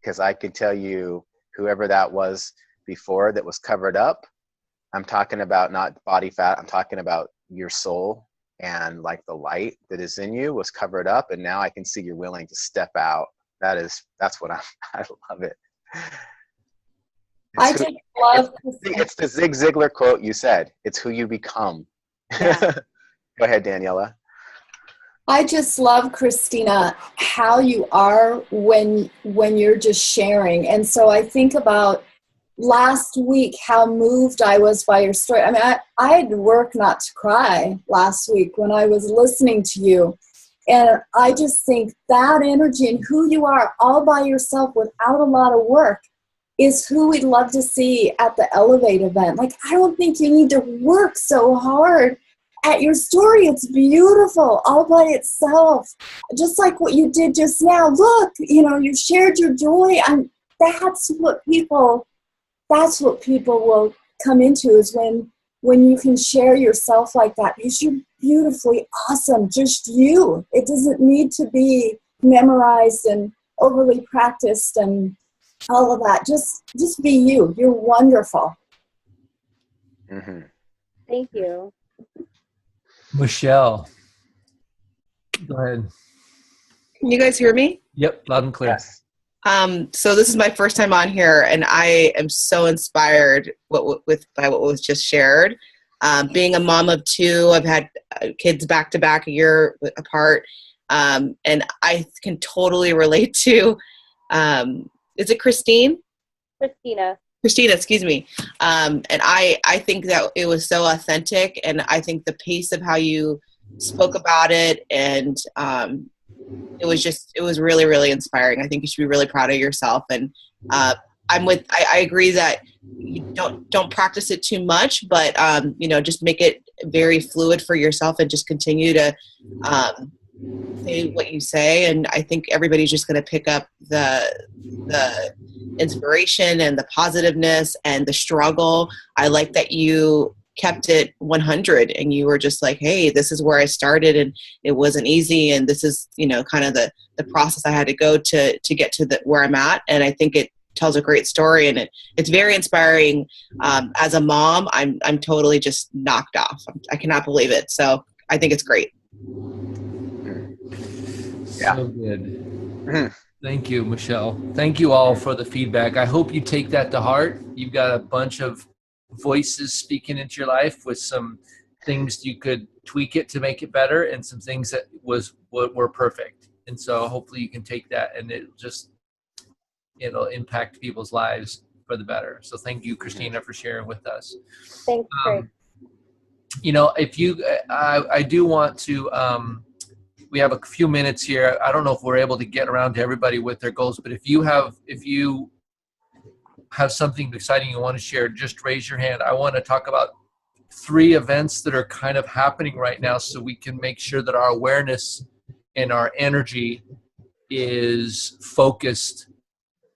Speaker 3: Because I could tell you, whoever that was before that was covered up, I'm talking about not body fat. I'm talking about your soul, and like the light that is in you was covered up. And now I can see you're willing to step out. That's what I love it. It's the Zig Ziglar quote you said. It's who you become. Yeah. Go ahead, Daniela.
Speaker 5: I just love, Christina, how you are when you're just sharing. And so I think about last week, how moved I was by your story. I mean, I had to work not to cry last week when I was listening to you. And I just think that energy and who you are all by yourself without a lot of work is who we'd love to see at the Elevate event. Like, I don't think you need to work so hard at your story. It's beautiful all by itself. Just like what you did just now. Look, you shared your joy, and that's what people will come into, is when you can share yourself like that, because you're beautifully awesome, just you. It doesn't need to be memorized and overly practiced and all of that. Just be you. You're wonderful.
Speaker 3: Mm-hmm.
Speaker 12: Thank you.
Speaker 1: Michelle, go ahead.
Speaker 2: Can you guys hear me?
Speaker 1: Yep, loud and clear.
Speaker 3: Yes.
Speaker 2: So this is my first time on here, and I am so inspired by what was just shared. Being a mom of 2, I've had kids back to back, a year apart, and I can totally relate to. Is it Christine? Christina, excuse me. And I think that it was so authentic, and I think the pace of how you spoke about it, and it was really, really inspiring. I think you should be really proud of yourself. And I agree that you don't practice it too much, but just make it very fluid for yourself, and just continue to say what you say. And I think everybody's just going to pick up the inspiration and the positiveness and the struggle. I like that you kept it 100, and you were just like, hey, this is where I started, and it wasn't easy, and this is kind of the process I had to go to get to where I'm at. And I think it tells a great story, and it's very inspiring. As a mom, I'm totally just knocked off. I cannot believe it. So I think it's great.
Speaker 3: Yeah.
Speaker 1: So good. Thank you, Michelle. Thank you all for the feedback. I hope you take that to heart. You've got a bunch of voices speaking into your life with some things you could tweak it to make it better, and some things that were perfect. And so hopefully you can take that, and it'll impact people's lives for the better. So thank you, Christina, for sharing with us.
Speaker 12: Thanks, Craig.
Speaker 1: If you, I do want to, we have a few minutes here. I don't know if we're able to get around to everybody with their goals, but if you have something exciting you want to share, just raise your hand. I want to talk about 3 events that are kind of happening right now, so we can make sure that our awareness and our energy is focused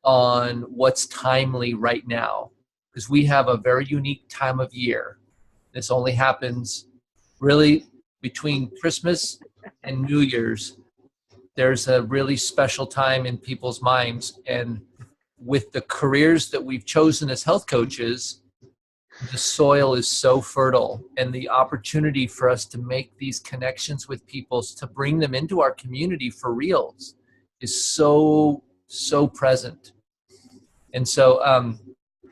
Speaker 1: on what's timely right now, because we have a very unique time of year. This only happens really between Christmas and New Year's. There's a really special time in people's minds, and with the careers that we've chosen as health coaches, the soil is so fertile, and the opportunity for us to make these connections with people, to bring them into our community for reals, is so present. And so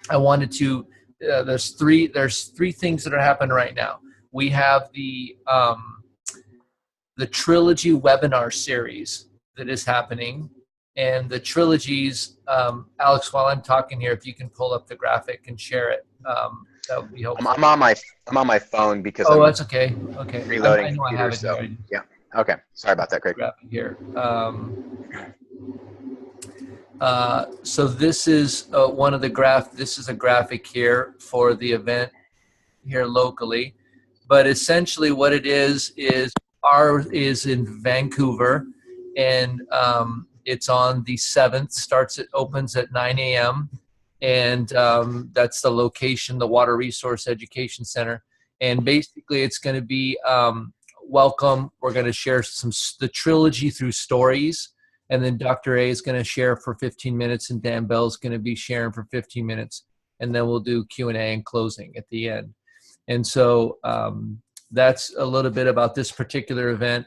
Speaker 1: I wanted to, there's three things that are happening right now. We have the Trilogy webinar series that is happening. And the trilogies, Alex, while I'm talking here, if you can pull up the graphic and share it, that would be helpful.
Speaker 3: I'm on my phone because
Speaker 1: that's okay. Okay.
Speaker 3: Reloading
Speaker 1: I know
Speaker 3: computer,
Speaker 1: I have it
Speaker 3: so
Speaker 1: here.
Speaker 3: yeah. Okay. Sorry about that, Craig.
Speaker 1: Graphic here. So this is one of the this is a graphic here for the event here locally. But essentially what it is ours is in Vancouver, and it's on the 7th, opens at 9 a.m. And that's the location, the Water Resource Education Center. And basically it's going to be welcome. We're going to share the trilogy through stories. And then Dr. A is going to share for 15 minutes, and Dan Bell is going to be sharing for 15 minutes. And then we'll do Q&A and closing at the end. And so that's a little bit about this particular event.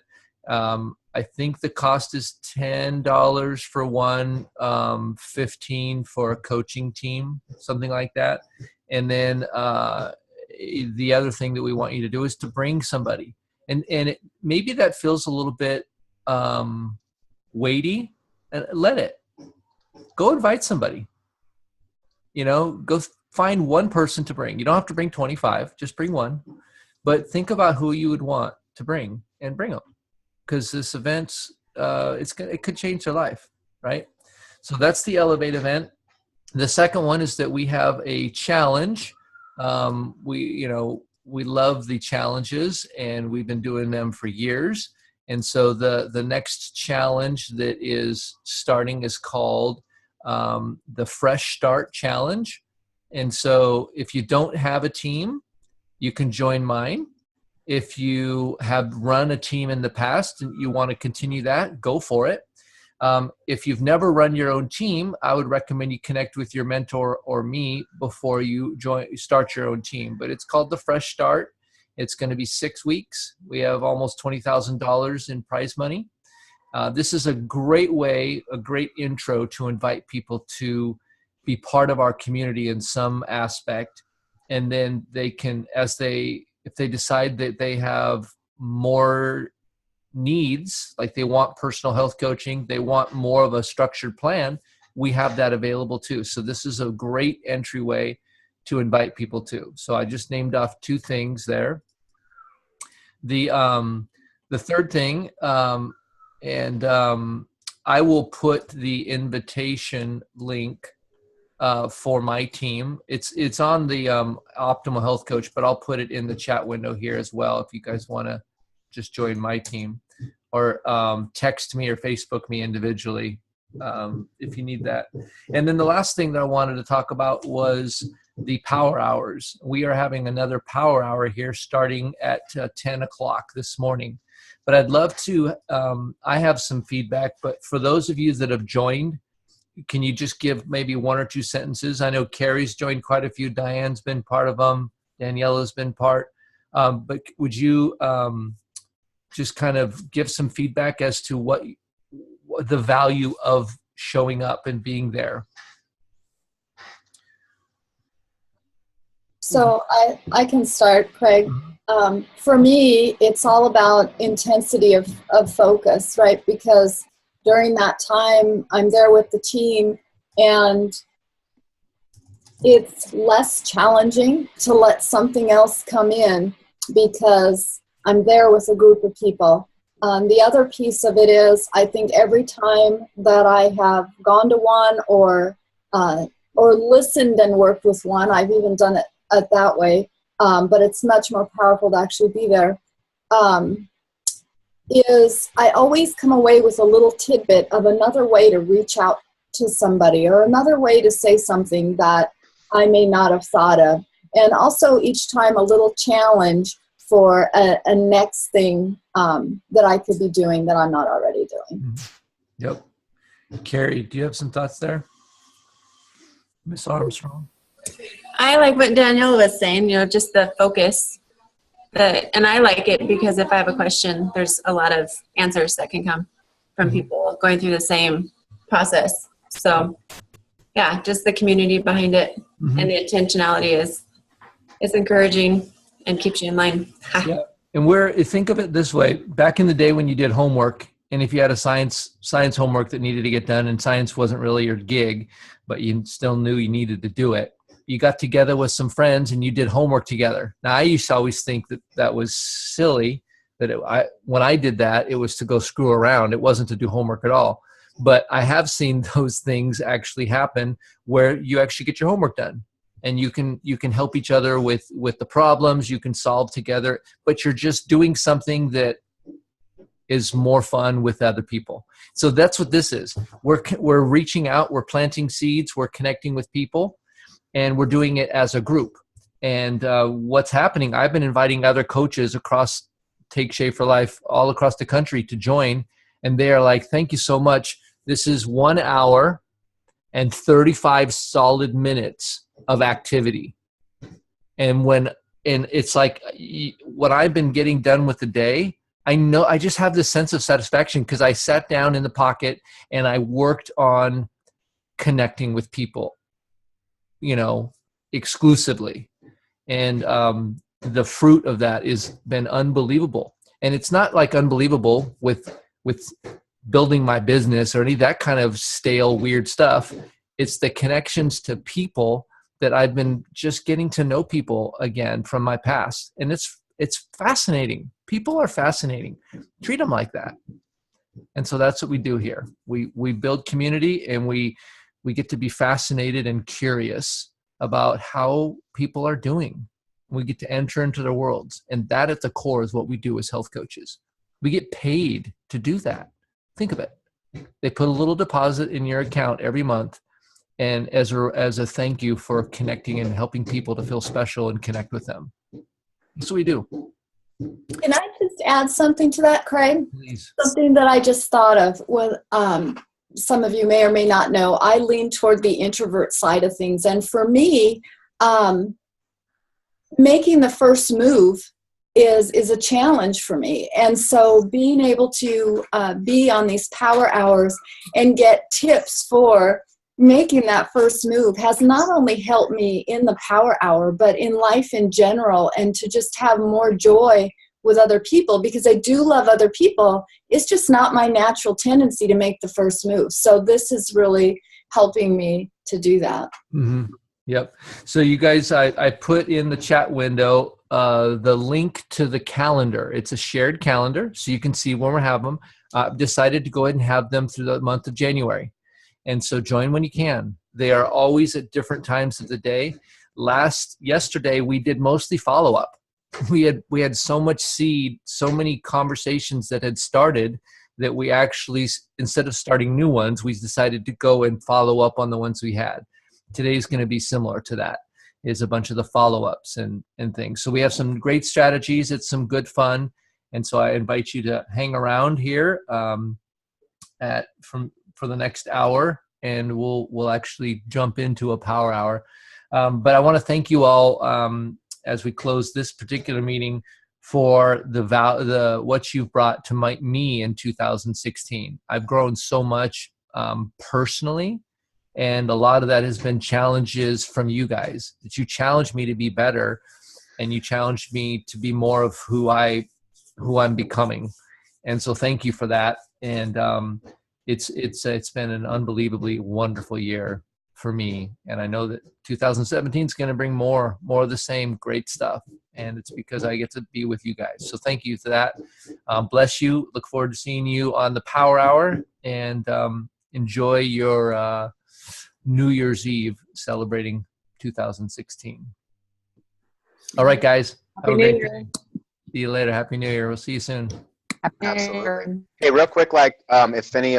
Speaker 1: I think the cost is $10 for one, $15 for a coaching team, something like that. And then the other thing that we want you to do is to bring somebody. And maybe that feels a little bit weighty, and let it. Go invite somebody. Go find one person to bring. You don't have to bring 25, just bring one. But think about who you would want to bring, and bring them. Because this event, it could change their life, right? So that's the Elevate event. The second one is that we have a challenge. We love the challenges, and we've been doing them for years. And so the next challenge that is starting is called the Fresh Start Challenge. And so if you don't have a team, you can join mine. If you have run a team in the past and you want to continue that, go for it. If you've never run your own team, I would recommend you connect with your mentor or me before you start your own team. But it's called the Fresh Start. It's going to be 6 weeks. We have almost $20,000 in prize money. This is a great way, a great intro to invite people to be part of our community in some aspect. And then they can, if they decide that they have more needs, like they want personal health coaching, they want more of a structured plan, we have that available too. So this is a great entryway to invite people to. So I just named off 2 things there. The third thing, I will put the invitation link for my team. It's on the Optimal Health Coach, but I'll put it in the chat window here as well if you guys want to just join my team, or text me or Facebook me individually if you need that. And then the last thing that I wanted to talk about was the power hours. We are having another power hour here starting at 10 o'clock this morning. But I'd love to, I have some feedback, but for those of you that have joined, can you just give maybe 1 or 2 sentences? I know Carrie's joined quite a few. Diane's been part of them. Daniela's been part. But would you just kind of give some feedback as to what the value of showing up and being there?
Speaker 5: So I can start, Craig. For me, it's all about intensity of focus, right? Because during that time, I'm there with the team, and it's less challenging to let something else come in because I'm there with a group of people. The other piece of it is, I think every time that I have gone to one or listened and worked with one, I've even done it that way, but it's much more powerful to actually be there, is I always come away with a little tidbit of another way to reach out to somebody or another way to say something that I may not have thought of. And also each time a little challenge for a next thing that I could be doing that I'm not already doing.
Speaker 1: Yep. Carrie, do you have some thoughts there? Miss Armstrong?
Speaker 14: I like what Danielle was saying, just the focus. And I like it because if I have a question, there's a lot of answers that can come from people going through the same process. So, yeah, just the community behind it and the intentionality is encouraging and keeps you in line.
Speaker 1: Yeah. And think of it this way. Back in the day when you did homework, and if you had a science homework that needed to get done and science wasn't really your gig, but you still knew you needed to do it, you got together with some friends and you did homework together. Now, I used to always think that was silly, that when I did that, it was to go screw around. It wasn't to do homework at all. But I have seen those things actually happen where you actually get your homework done. And you can help each other with the problems, you can solve together, but you're just doing something that is more fun with other people. So that's what this is. We're reaching out, we're planting seeds, we're connecting with people, and we're doing it as a group. And what's happening, I've been inviting other coaches across Take Shape for Life all across the country to join, and they are like, thank you so much. This is 1 hour and 35 solid minutes of activity. And it's like what I've been getting done with the day, I know I just have this sense of satisfaction because I sat down in the pocket and I worked on connecting with people, exclusively. And the fruit of that has been unbelievable. And it's not like unbelievable with building my business or any of that kind of stale, weird stuff. It's the connections to people that I've been just getting to know people again from my past. And it's fascinating. People are fascinating. Treat them like that. And so that's what we do here. We build community, and we We get to be fascinated and curious about how people are doing. We get to enter into their worlds. And that at the core is what we do as health coaches. We get paid to do that. Think of it. They put a little deposit in your account every month, and as a thank you for connecting and helping people to feel special and connect with them. That's what we do.
Speaker 5: Can I just add something to that, Craig?
Speaker 1: Please.
Speaker 5: Something that I just thought of. Well, some of you may or may not know, I lean toward the introvert side of things. And for me, making the first move is a challenge for me. And so being able to be on these power hours and get tips for making that first move has not only helped me in the power hour, but in life in general, and to just have more joy with other people, because I do love other people. It's just not my natural tendency to make the first move. So this is really helping me to do that.
Speaker 1: Mm-hmm. Yep. So you guys, I put in the chat window the link to the calendar. It's a shared calendar, so you can see when we have them. I've decided to go ahead and have them through the month of January. And so join when you can. They are always at different times of the day. Yesterday, we did mostly follow-up. We had so much seed, so many conversations that had started that we actually, instead of starting new ones, we decided to go and follow up on the ones we had. Today's going to be similar to that, is a bunch of the follow-ups and things. So we have some great strategies. It's some good fun. And so I invite you to hang around here for the next hour, and we'll actually jump into a power hour. But I want to thank you all as we close this particular meeting for what you've brought to me in 2016. I've grown so much personally, and a lot of that has been challenges from you guys, that you challenged me to be better, and you challenged me to be more of who I'm becoming. And so thank you for that. And it's been an unbelievably wonderful year for me. And I know that 2017 is going to bring more of the same great stuff. And it's because I get to be with you guys. So thank you for that. Bless you. Look forward to seeing you on the Power Hour, and enjoy your New Year's Eve celebrating 2016. All right, guys. Have a great day. See you later. Happy New Year. We'll see you soon.
Speaker 3: Absolutely. Hey, real quick, if any